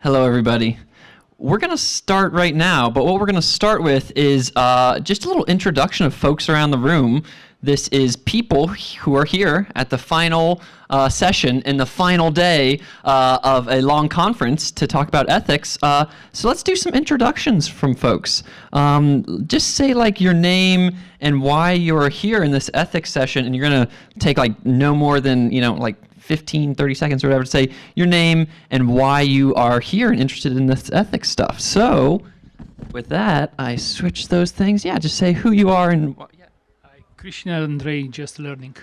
Hello, everybody. We're going to start right now, but what we're going to start with is just a little introduction of folks around the room. This is people who are here at the final session in the final day of a long conference to talk about ethics. So let's do some introductions from folks. Just say like your name and why you're here in this ethics session, and you're going to take like no more than, like 15, 30 seconds or whatever to say your name and why you are here and interested in this ethics stuff. So with that, I switch those things. Yeah, just say who you are and... Hi, Krishna Andrei, Just Learning.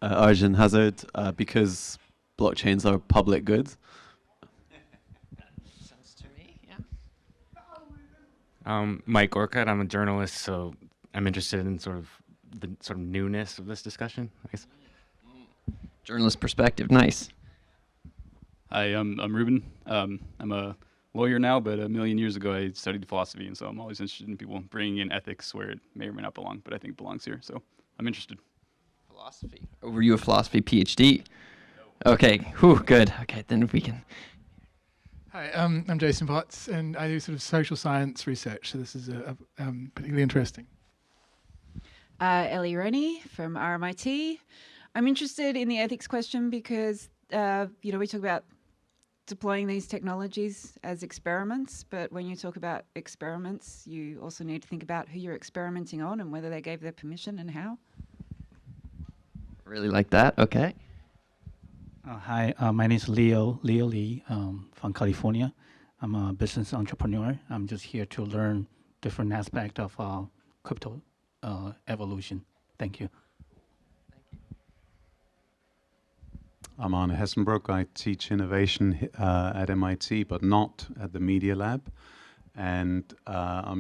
Arjun Hazard, because blockchains are public goods. Sense to me, yeah. Mike Orcutt, I'm a journalist, so I'm interested in the newness of this discussion, I guess. Journalist perspective, nice. Hi, I'm Ruben. I'm a lawyer now, but a million years ago I studied philosophy, and so I'm always interested in people bringing in ethics where it may or may not belong, but I think it belongs here, so I'm interested. Philosophy. Oh, were you a philosophy PhD? No. Okay, whew, good. Okay, then if we can... Hi, I'm Jason Potts, and I do sort of social science research, so this is particularly interesting. Ellie Rennie from RMIT. I'm interested in the ethics question because, we talk about deploying these technologies as experiments, but when you talk about experiments, you also need to think about who you're experimenting on and whether they gave their permission and how. Really like that, okay. Hi, my name is Leo Lee from California. I'm a business entrepreneur. I'm just here to learn different aspects of crypto evolution. Thank you. I'm Arne Hessenbroek. I teach innovation at MIT, but not at the Media Lab. And I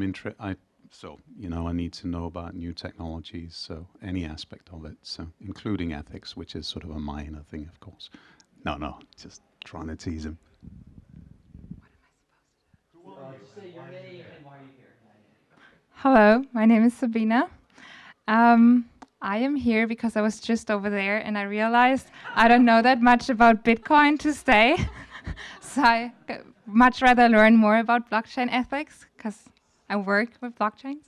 need to know about new technologies, so any aspect of it, so including ethics, which is sort of a minor thing, of course. No, just trying to tease him. What am I supposed to do? Just say your name and why are you here? Hello, my name is Sabina. I am here because I was just over there and I realized I don't know that much about Bitcoin to stay. So I much rather learn more about blockchain ethics because I work with blockchains.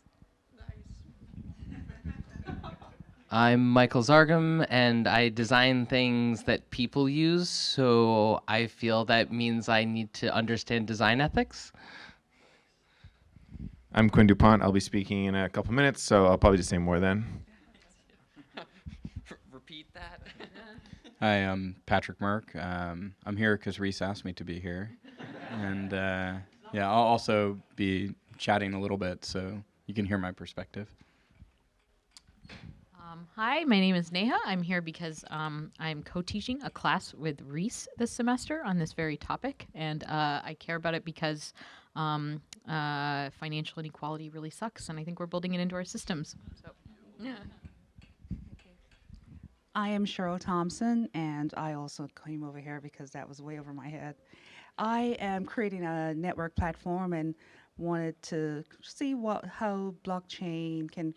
I'm Michael Zargam, and I design things that people use, so I feel that means I need to understand design ethics. I'm Quinn DuPont. I'll be speaking in a couple minutes, so I'll probably just say more then. Repeat that. Hi, I'm Patrick Merck. I'm here because Rhys asked me to be here. And I'll also be chatting a little bit so you can hear my perspective. Hi, my name is Neha. I'm here because I'm co-teaching a class with Rhys this semester on this very topic. And I care about it because financial inequality really sucks. And I think we're building it into our systems. So, yeah. I am Cheryl Thompson, and I also came over here because that was way over my head. I am creating a network platform and wanted to see how blockchain can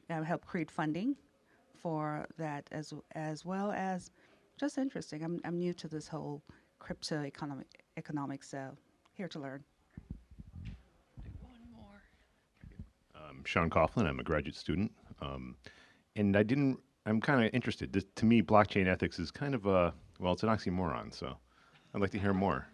help create funding for that, as well as just interesting. I'm new to this whole crypto economics, so here to learn. One more. Sean Coughlin. I'm a graduate student, and I'm kind of interested. To me, blockchain ethics is kind of it's an oxymoron, so I'd like to hear more.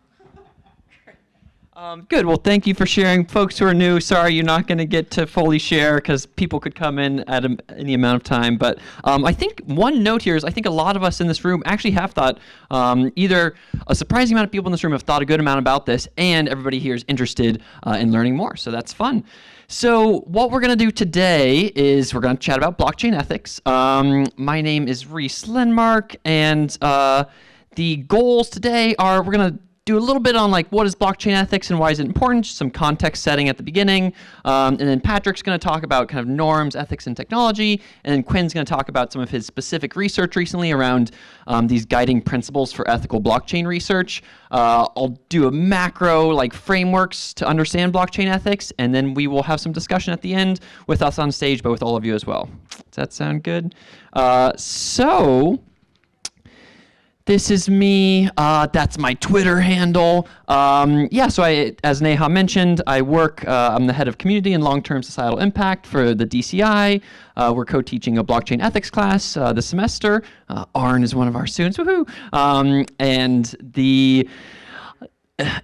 Good. Well, thank you for sharing. Folks who are new, sorry you're not going to get to fully share because people could come in at any amount of time. But I think one note here is I think a lot of us in this room actually have thought, either a surprising amount of people in this room have thought a good amount about this, and everybody here is interested in learning more. So that's fun. So what we're going to do today is we're going to chat about blockchain ethics. My name is Rhys Lindmark, and the goals today are we're going to do a little bit on like what is blockchain ethics and why is it important, just some context setting at the beginning, and then Patrick's going to talk about kind of norms, ethics, and technology, and then Quinn's going to talk about some of his specific research recently around these guiding principles for ethical blockchain research. I'll do a macro like frameworks to understand blockchain ethics, and then we will have some discussion at the end with us on stage, but with all of you as well. Does that sound good? So This is me. That's my Twitter handle. Yeah, so as Neha mentioned, I work, I'm the head of community and long-term societal impact for the DCI. We're co-teaching a blockchain ethics class this semester. Arn is one of our students, woohoo!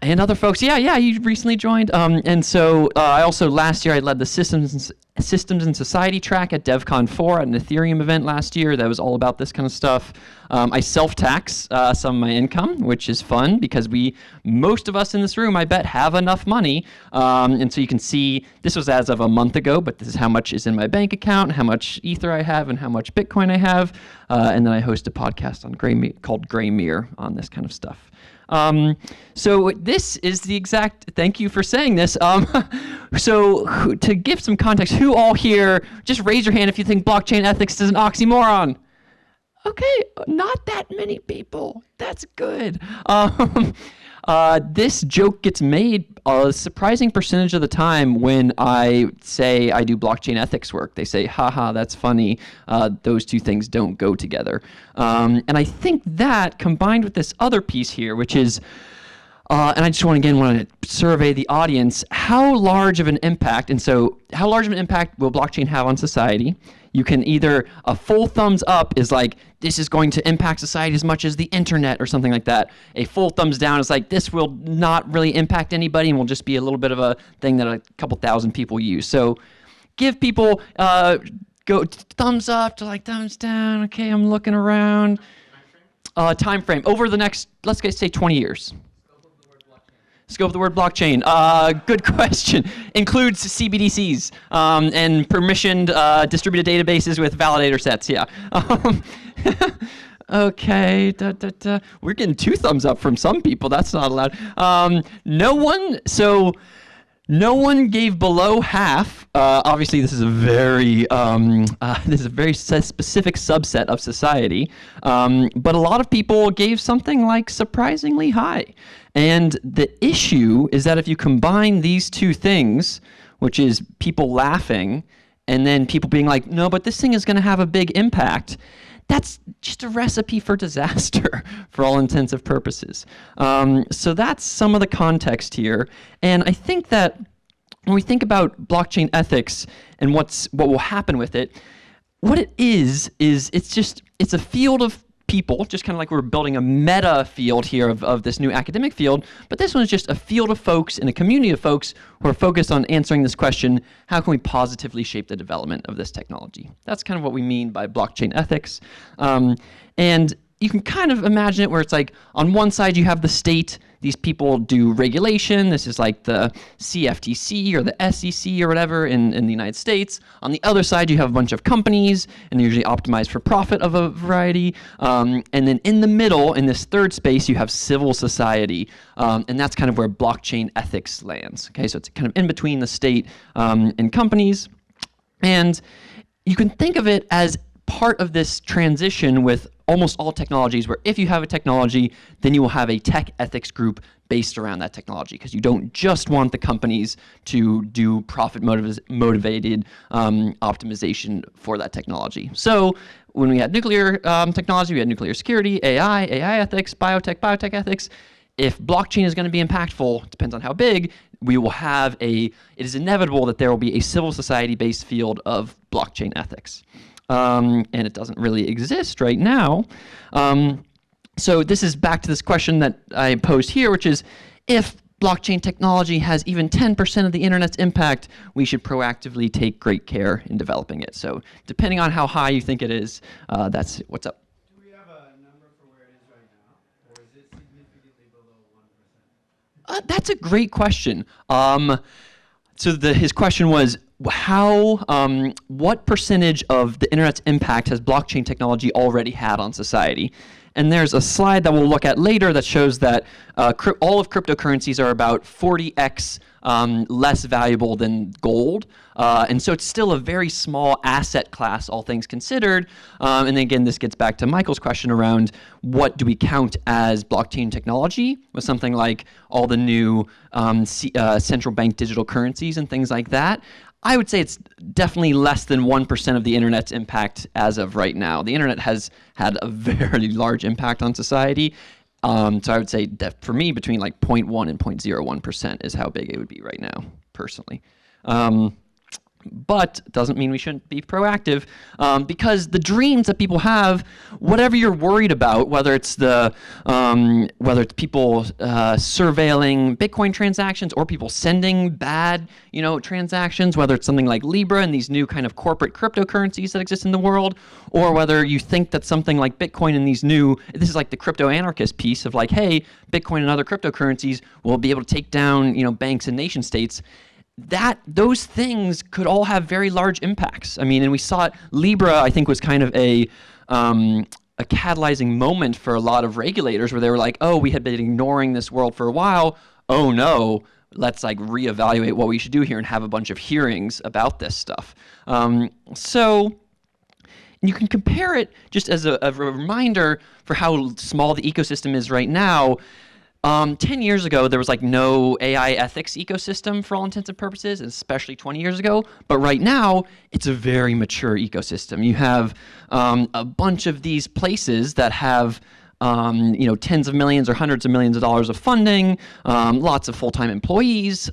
And other folks, yeah, you recently joined. And so I also, last year, I led the Systems and Society track at DevCon 4 at an Ethereum event last year that was all about this kind of stuff. I self-tax some of my income, which is fun because most of us in this room, I bet, have enough money. And so you can see, this was as of a month ago, but this is how much is in my bank account, how much Ether I have, and how much Bitcoin I have. And then I host a podcast on called Gray Mirror on this kind of stuff. So this is the exact, thank you for saying this. So to give some context, who all here, just raise your hand if you think blockchain ethics is an oxymoron. Okay, not that many people. That's good. This joke gets made a surprising percentage of the time when I say I do blockchain ethics work. They say, haha, that's funny. Those two things don't go together. And I think that combined with this other piece here, which is, and I just want to survey the audience, how large of an impact, and so how large of an impact will blockchain have on society? You can either, a full thumbs up is like, this is going to impact society as much as the internet or something like that. A full thumbs down is like, this will not really impact anybody and will just be a little bit of a thing that a couple thousand people use. So give people, go thumbs up to like thumbs down. Okay, I'm looking around. Time frame, over the next, let's say 20 years. Scope of the word blockchain. Good question. Includes CBDCs and permissioned distributed databases with validator sets. Yeah. Okay. We're getting 2 thumbs up from some people. That's not allowed. No one gave below half. Obviously, this is a very specific subset of society. But a lot of people gave something like surprisingly high. And the issue is that if you combine these two things, which is people laughing and then people being like, no, but this thing is going to have a big impact, that's just a recipe for disaster for all intensive purposes. So that's some of the context here. And I think that when we think about blockchain ethics and what will happen with it, what it is it's a field of people, just kind of like we're building a meta field here of this new academic field, but this one is just a field of folks and a community of folks who are focused on answering this question, how can we positively shape the development of this technology? That's kind of what we mean by blockchain ethics. And you can kind of imagine it where it's like, on one side you have the state, these people do regulation, this is like the CFTC or the SEC or whatever in the United States. On the other side you have a bunch of companies, and they're usually optimized for profit of a variety. And then in the middle, in this third space, you have civil society, and that's kind of where blockchain ethics lands. Okay, so it's kind of in between the state and companies. And you can think of it as part of this transition with almost all technologies, where if you have a technology, then you will have a tech ethics group based around that technology, because you don't just want the companies to do profit-motivated optimization for that technology. So when we had nuclear technology, we had nuclear security, AI ethics, biotech ethics. If blockchain is going to be impactful, depends on how big, we will have it is inevitable that there will be a civil society-based field of blockchain ethics. And it doesn't really exist right now. So this is back to this question that I posed here, which is, if blockchain technology has even 10% of the internet's impact, we should proactively take great care in developing it. So depending on how high you think it is, that's what's up. Do we have a number for where it is right now, or is it significantly below 1%? That's a great question. So his question was, what percentage of the internet's impact has blockchain technology already had on society? And there's a slide that we'll look at later that shows that all of cryptocurrencies are about 40x less valuable than gold. And so it's still a very small asset class, all things considered. And again, this gets back to Michael's question around what do we count as blockchain technology, with something like all the new central bank digital currencies and things like that. I would say it's definitely less than 1% of the internet's impact as of right now. The internet has had a very large impact on society. So I would say that for me, between like 0.1 and 0.01% is how big it would be right now, personally. But it doesn't mean we shouldn't be proactive, because the dreams that people have, whatever you're worried about, whether it's people surveilling Bitcoin transactions or people sending bad, transactions, whether it's something like Libra and these new kind of corporate cryptocurrencies that exist in the world, or whether you think that something like Bitcoin and this is like the crypto anarchist piece of like, hey, Bitcoin and other cryptocurrencies will be able to take down, banks and nation states. Those things could all have very large impacts. I mean, and we saw it. Libra, I think, was kind of a catalyzing moment for a lot of regulators, where they were like, "Oh, we had been ignoring this world for a while. Oh no, let's like reevaluate what we should do here and have a bunch of hearings about this stuff." So you can compare it just as a reminder for how small the ecosystem is right now. 10 years ago, there was like no AI ethics ecosystem for all intents and purposes, especially 20 years ago. But right now, it's a very mature ecosystem. You have a bunch of these places that have tens of millions or hundreds of millions of dollars of funding, lots of full-time employees,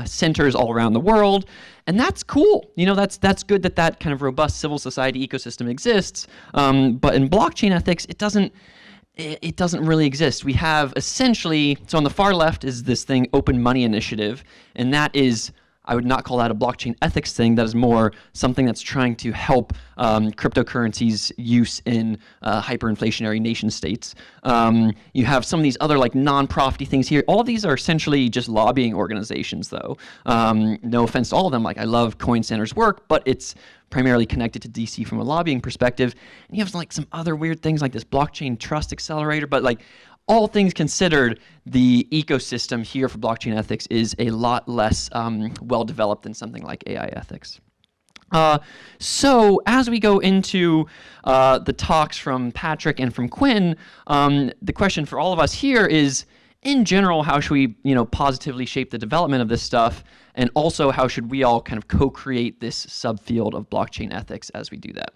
centers all around the world. And that's cool. That's good that kind of robust civil society ecosystem exists. But in blockchain ethics, it doesn't really exist. We have essentially, so on the far left is this thing, Open Money Initiative, and that is, I would not call that a blockchain ethics thing. That is more something that's trying to help cryptocurrencies' use in hyperinflationary nation states. You have some of these other like non-profity things here. All of these are essentially just lobbying organizations, though. No offense to all of them. Like, I love Coin Center's work, but it's primarily connected to DC from a lobbying perspective. And you have like some other weird things like this blockchain trust accelerator, but like all things considered, the ecosystem here for blockchain ethics is a lot less well developed than something like AI ethics. So as we go into the talks from Patrick and from Quinn, the question for all of us here is, in general, how should we, positively shape the development of this stuff? And also, how should we all kind of co-create this subfield of blockchain ethics as we do that?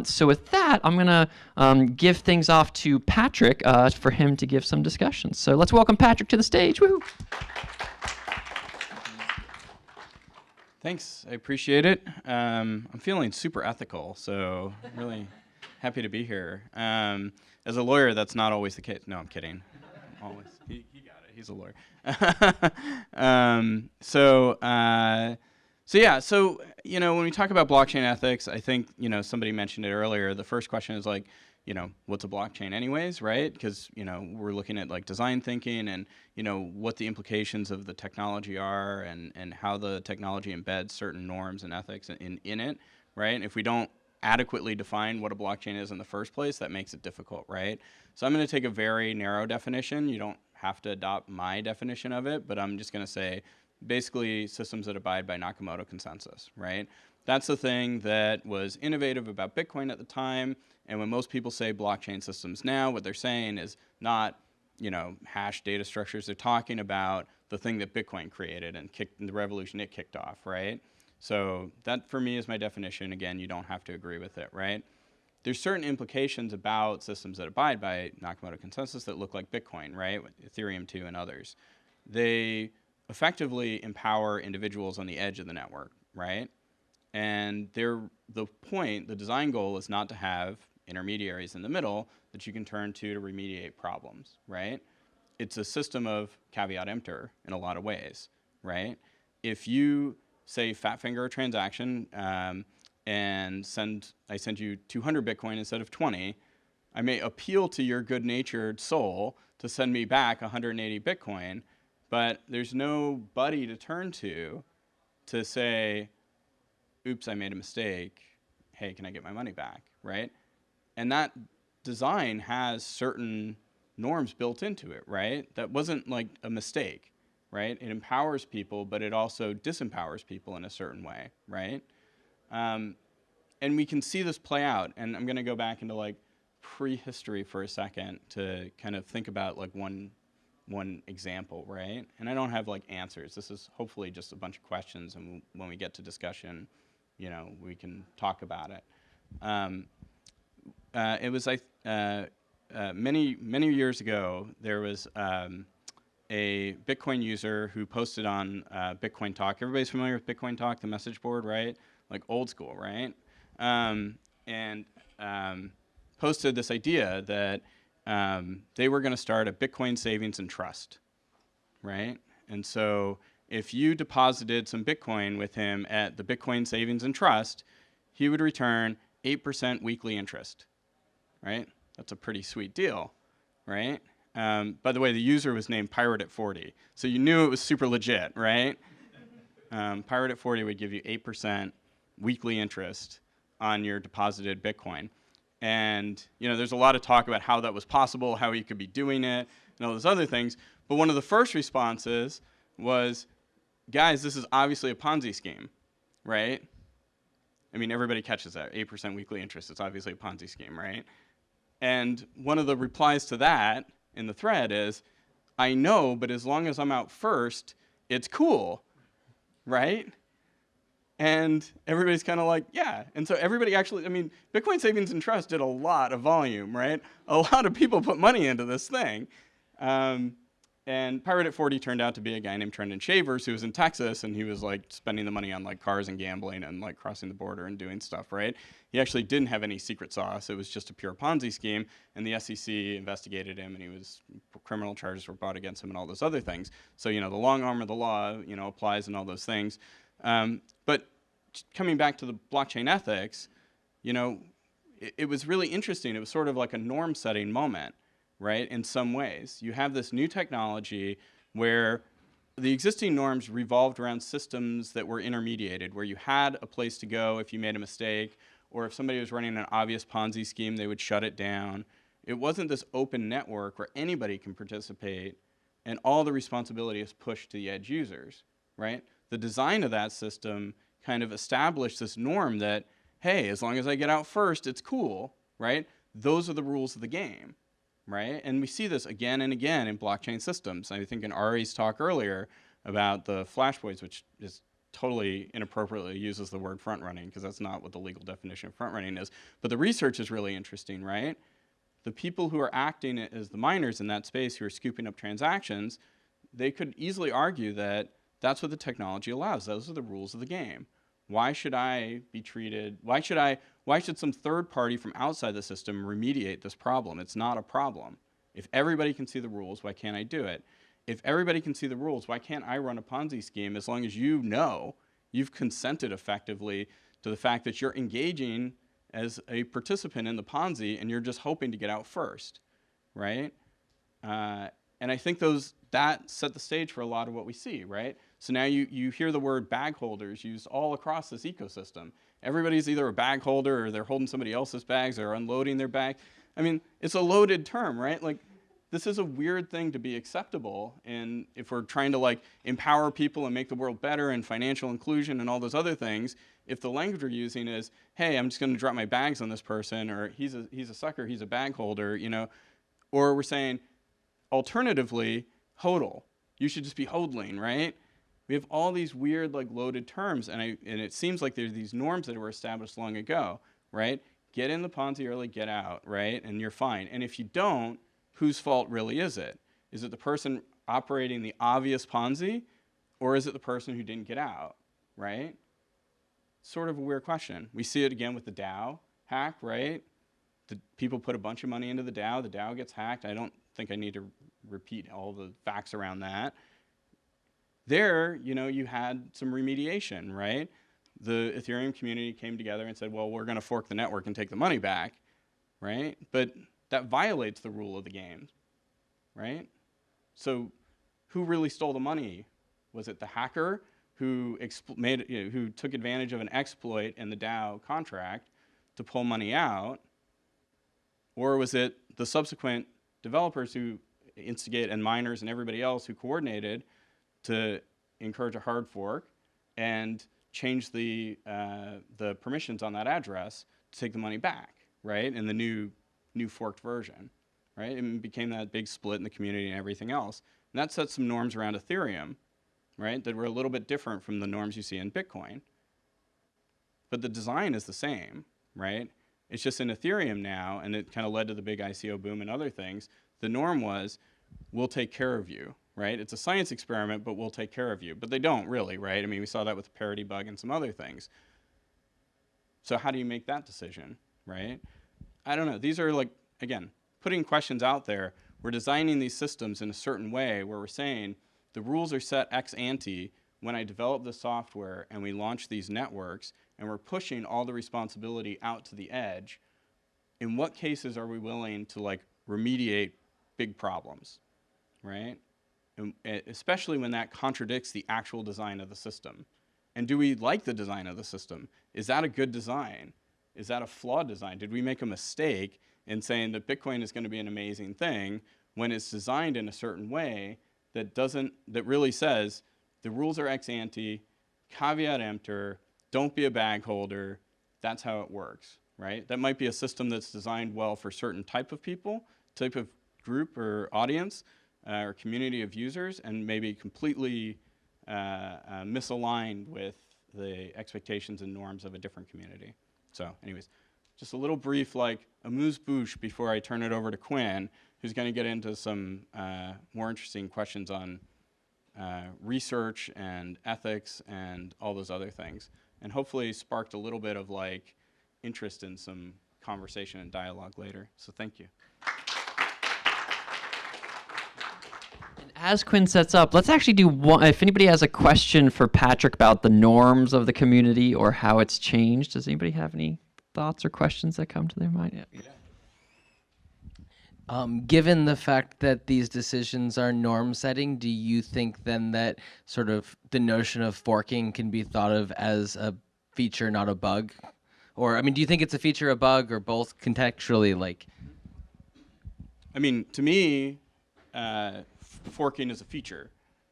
So with that, I'm going to give things off to Patrick for him to give some discussions. So let's welcome Patrick to the stage. Woo! Thanks. I appreciate it. I'm feeling super ethical, so really happy to be here. As a lawyer, that's not always the case. No, I'm kidding. Always. He got it. He's a lawyer. So when we talk about blockchain ethics, I think, somebody mentioned it earlier. The first question is like, what's a blockchain anyways, right? Because, we're looking at like design thinking and, what the implications of the technology are and how the technology embeds certain norms and ethics in it, right? If we don't adequately define what a blockchain is in the first place, that makes it difficult, right? So I'm going to take a very narrow definition. You don't have to adopt my definition of it, but I'm just going to say basically systems that abide by Nakamoto consensus, right? That's the thing that was innovative about Bitcoin at the time. And when most people say blockchain systems now, what they're saying is not, hash data structures. They're talking about the thing that Bitcoin created and the revolution it kicked off, right? So that for me is my definition. Again, you don't have to agree with it, right? There's certain implications about systems that abide by Nakamoto consensus that look like Bitcoin, right? Ethereum 2 and others. They effectively empower individuals on the edge of the network, right? And the design goal is not to have intermediaries in the middle that you can turn to remediate problems, right? It's a system of caveat emptor in a lot of ways, right? If you say fat finger a transaction and I send you 200 Bitcoin instead of 20, I may appeal to your good-natured soul to send me back 180 Bitcoin, but there's nobody to turn to say, oops, I made a mistake. Hey, can I get my money back, right? And that design has certain norms built into it, right? That wasn't like a mistake, right? It empowers people, but it also disempowers people in a certain way, right? And we can see this play out. And I'm going to go back into like prehistory for a second to kind of think about like one one example, right? And I don't have like answers. This is hopefully just a bunch of questions, and when we get to discussion, you know, we can talk about it. It was many years ago. There was a Bitcoin user who posted on Bitcoin Talk. Everybody's familiar with Bitcoin Talk, the message board, right? Like old school, right? Posted this idea that they were going to start a Bitcoin savings and trust, right? And so if you deposited some Bitcoin with him at the Bitcoin savings and trust, he would return 8% weekly interest, right? That's a pretty sweet deal, right? By the way, the user was named Pirate at 40, so you knew it was super legit, right? Pirate at 40 would give you 8% weekly interest on your deposited Bitcoin. And you know, there's a lot of talk about how that was possible, how he could be doing it, and all those other things. But one of the first responses was, guys, this is obviously a Ponzi scheme, right? I mean, everybody catches that, 8% weekly interest. It's obviously a Ponzi scheme, right? And one of the replies to that in the thread is, I know, but as long as I'm out first, it's cool, right? And everybody's kind of like, yeah. And so everybody actually, I mean, Bitcoin Savings and Trust did a lot of volume, right? A lot of people put money into this thing. And Pirate at 40 turned out to be a guy named Trendon Shavers who was in Texas, and he was like spending the money on like cars and gambling and like crossing the border and doing stuff, right? He actually didn't have any secret sauce. It was just a pure Ponzi scheme, and the SEC investigated him, and criminal charges were brought against him and all those other things. So, you know, the long arm of the law, you know, applies and all those things. But coming back to the blockchain ethics, you know, it was really interesting. It was sort of like a norm-setting moment, right? In some ways, you have this new technology where the existing norms revolved around systems that were intermediated, where you had a place to go if you made a mistake, or if somebody was running an obvious Ponzi scheme, they would shut it down. It wasn't this open network where anybody can participate and all the responsibility is pushed to the edge users, right? The design of that system kind of established this norm that, hey, as long as I get out first, it's cool, right? Those are the rules of the game, right? And we see this again and again in blockchain systems. I think in Ari's talk earlier about the flash boys, which is totally inappropriately uses the word front running because that's not what the legal definition of front running is. But the research is really interesting, right? The people who are acting as the miners in that space who are scooping up transactions, they could easily argue that that's what the technology allows. Those are the rules of the game. Why should I be treated, why should some third party from outside the system remediate this problem? It's not a problem. If everybody can see the rules, why can't I do it? If everybody can see the rules, why can't I run a Ponzi scheme as long as you know you've consented effectively to the fact that you're engaging as a participant in the Ponzi and you're just hoping to get out first, right? And I think that set the stage for a lot of what we see, right? So now you hear the word bag holders used all across this ecosystem. Everybody's either a bag holder or they're holding somebody else's bags or unloading their bag. I mean, it's a loaded term, right? Like, this is a weird thing to be acceptable, and if we're trying to like empower people and make the world better and financial inclusion and all those other things, if the language we're using is, hey, I'm just going to drop my bags on this person, or he's a sucker, he's a bag holder, you know, or we're saying, alternatively, hodl, you should just be hodling, right? We have all these weird like loaded terms, and it seems like there's these norms that were established long ago, right? Get in the Ponzi early, get out, right? And you're fine. And if you don't, whose fault really is it? Is it the person operating the obvious Ponzi, or is it the person who didn't get out, right? Sort of a weird question. We see it again with the DAO hack, right? The people put a bunch of money into the DAO gets hacked. I don't think I need to repeat all the facts around that. There, you know, you had some remediation, right? The Ethereum community came together and said, well, we're going to fork the network and take the money back, right? But that violates the rule of the game, right? So who really stole the money? Was it the hacker who who took advantage of an exploit in the DAO contract to pull money out? Or was it the subsequent developers who instigate and miners and everybody else who coordinated to encourage a hard fork and change the permissions on that address to take the money back, right? In the new forked version. right? It became that big split in the community and everything else. And that sets some norms around Ethereum, right, that were a little bit different from the norms you see in Bitcoin. But the design is the same, right? It's just in Ethereum now, and it kind of led to the big ICO boom and other things. The norm was, we'll take care of you, right? It's a science experiment, but we'll take care of you. But they don't really, right? I mean, we saw that with the parity bug and some other things. So how do you make that decision, right? I don't know. These are like, again, putting questions out there. We're designing these systems in a certain way where we're saying the rules are set ex ante when I develop the software and we launch these networks, and we're pushing all the responsibility out to the edge. In what cases are we willing to like remediate big problems, right? And especially when that contradicts the actual design of the system. And do we like the design of the system? Is that a good design? Is that a flawed design? Did we make a mistake in saying that Bitcoin is going to be an amazing thing when it's designed in a certain way that really says the rules are ex ante, caveat emptor, don't be a bag holder, that's how it works, right? That might be a system that's designed well for certain type of people, type of group or audience, or community of users, and maybe completely misaligned with the expectations and norms of a different community. So anyways, just a little brief like amuse-bouche before I turn it over to Quinn, who's going to get into some more interesting questions on research and ethics and all those other things. And hopefully sparked a little bit of like interest in some conversation and dialogue later. So thank you. As Quinn sets up, let's actually do one. If anybody has a question for Patrick about the norms of the community or how it's changed, does anybody have any thoughts or questions that come to their mind? Yeah. Given the fact that these decisions are norm setting, do you think then that sort of the notion of forking can be thought of as a feature, not a bug? Or, I mean, do you think it's a feature, a bug, or both contextually? Like, I mean, to me, forking is a feature,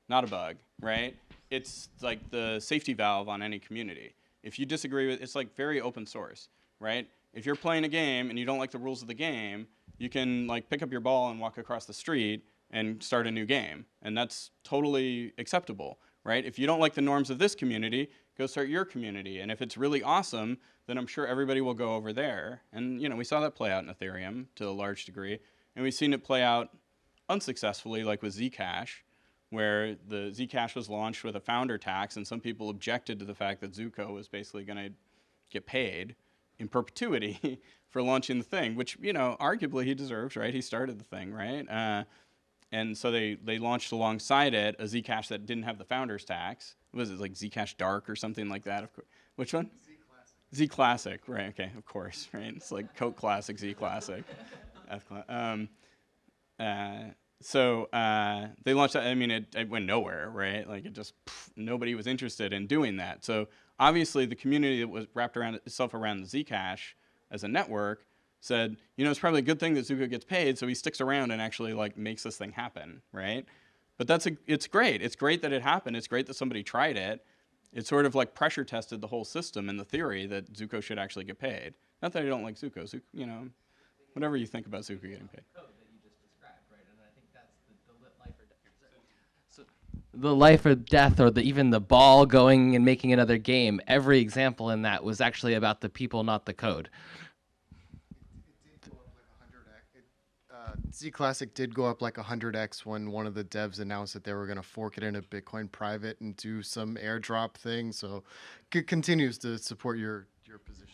not a bug, right? It's like the safety valve on any community. If you disagree with, it's like very open source, right? If you're playing a game and you don't like the rules of the game, you can like pick up your ball and walk across the street and start a new game. And that's totally acceptable, right? If you don't like the norms of this community, go start your community. And if it's really awesome, then I'm sure everybody will go over there. And you know, we saw that play out in Ethereum to a large degree. And we've seen it play out unsuccessfully, like with Zcash, where the Zcash was launched with a founder tax, and some people objected to the fact that Zuko was basically going to get paid in perpetuity for launching the thing, which, you know, arguably he deserves, right? He started the thing, right? And so they launched alongside it a Zcash that didn't have the founder's tax. Was it like Zcash Dark or something like that? Of course. Which one? Z Classic, right? Okay, of course, right? It's like Coke Classic, Z Classic. So they launched that. I mean, it went nowhere, right? Like it just, nobody was interested in doing that. So obviously the community that was wrapped around itself around the Zcash as a network said, you know, it's probably a good thing that Zuko gets paid, so he sticks around and actually like makes this thing happen, right? But it's great. It's great that it happened. It's great that somebody tried it. It sort of like pressure tested the whole system and the theory that Zuko should actually get paid. Not that I don't like Zuko. Zuko, you know, whatever you think about Zuko getting paid. the life or death, or even the ball going and making another game, every example in that was actually about the people, not the code. Z Classic did go up like 100x when one of the devs announced that they were going to fork it into Bitcoin private and do some airdrop thing. So it continues to support your position.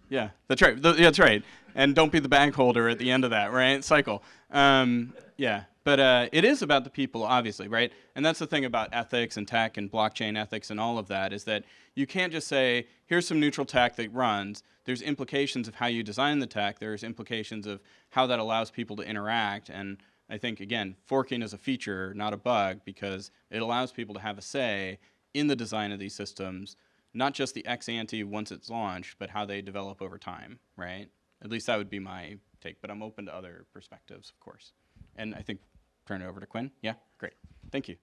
Yeah, that's right. That's right. And don't be the bag holder at the end of that, right? Cycle. Yeah, but it is about the people, obviously, right? And that's the thing about ethics and tech and blockchain ethics and all of that, is that you can't just say, here's some neutral tech that runs. There's implications of how you design the tech. There's implications of how that allows people to interact. And I think, again, forking is a feature, not a bug, because it allows people to have a say in the design of these systems, not just the ex ante once it's launched, but how they develop over time, right? At least that would be my take, but I'm open to other perspectives, of course. And I think turn it over to Quinn. Yeah, great. Thank you.